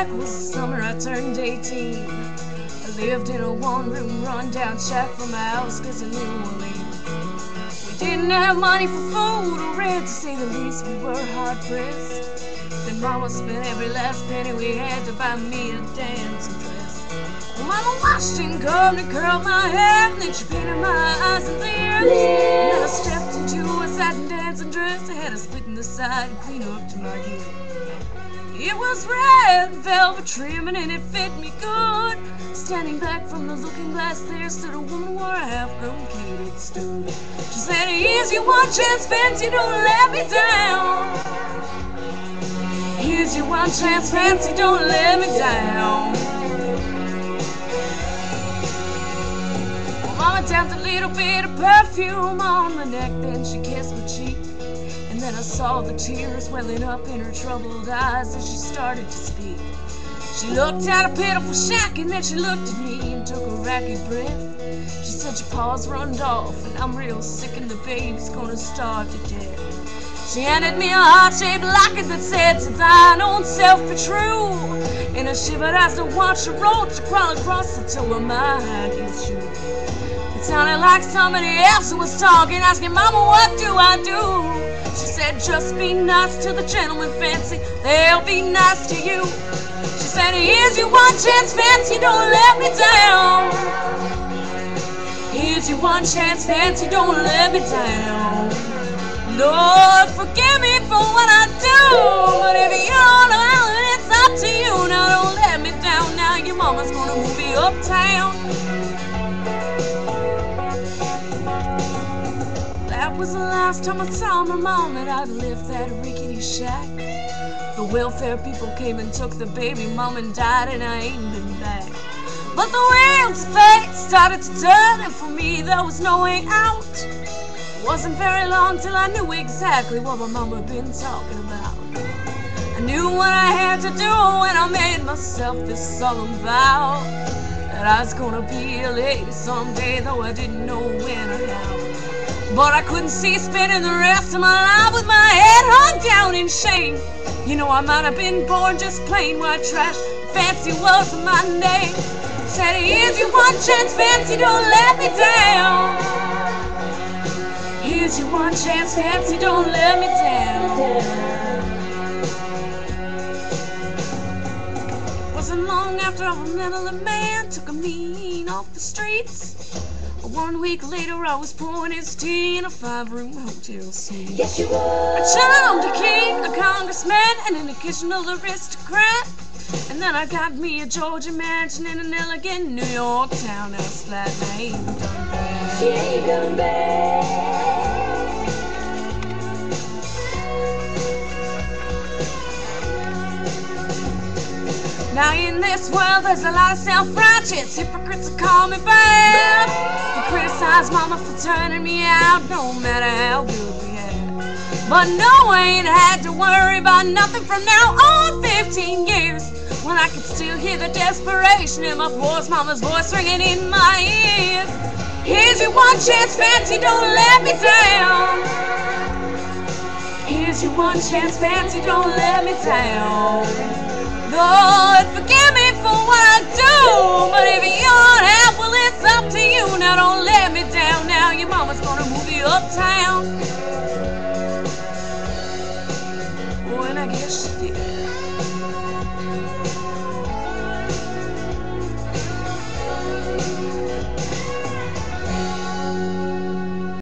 back was the summer I turned 18. I lived in a one-room run-down shack from my house cause I knew Orleans. We didn't have money for food or rent, to say the least. We were hard-pressed. Then Mama spent every last penny we had to buy me a dancing dress. Well, Mama washed and combed and curled my hair, and then she painted my eyes and ears. And then I stepped into a satin dancing dress. I had a split in the side and clean up to my gear. It was red velvet trimming and it fit me good. Standing back from the looking glass there stood a woman who wore a half-grown kid. It stood. She said, "Here's your one chance, fancy, don't let me down. Here's your one chance, fancy, don't let me down." Well, Mama dabbed a little bit of perfume on my neck, then she kissed my cheek. And then I saw the tears welling up in her troubled eyes as she started to speak. She looked at a pitiful shack and then she looked at me and took a ragged breath. She said, "Your pa's runned off and I'm real sick and the baby's gonna starve to death." She handed me a heart-shaped locket that said, "To thine own self be true." And I shivered as I watched her roach crawl across the toe of my high-heel shoe. It sounded like somebody else who was talking, asking, "Mama, what do I do?" She said, "Just be nice to the gentleman, fancy, they'll be nice to you." She said, "Here's your one chance, fancy, don't let me down. Here's your one chance, fancy, don't let me down. Lord, forgive me for what I do, but if you don't know it, it's up to you. Now don't let me down, now your mama's gonna move me uptown." That was the last time I saw my mom, and I'd left that rickety shack. The welfare people came and took the baby, Mom and died, and I ain't been back. But the wheels of fate started to turn, and for me there was no way out. It wasn't very long till I knew exactly what my mama had been talking about. I knew what I had to do when I made myself this solemn vow, that I was gonna be a lady someday, though I didn't know when or how. But I couldn't see spending the rest of my life with my head hung down in shame. You know, I might have been born just plain white trash, fancy was my name. Said, "Here's your one chance, fancy, don't let me down. Here's your one chance, fancy, don't let me down." Wasn't long after I remember the man took a mean off the streets. 1 week later I was pouring his tea in a 5-room hotel suite. Yes, you were. I chummed a king, a congressman, and an occasional aristocrat. And then I got me a Georgia mansion in an elegant New York townhouse flat, and I ain't done bad. She ain't done bad. Now in this world there's a lot of self-righteous hypocrites that call me bad. They criticize Mama for turning me out, no matter how good we had. But no, I ain't had to worry about nothing from now on 15 years, when I could still hear the desperation in my poor mama's voice ringing in my ears. Here's your one chance, fancy, don't let me down. Here's your one chance, fancy, don't let me down. Lord, forgive me for what I do, but if you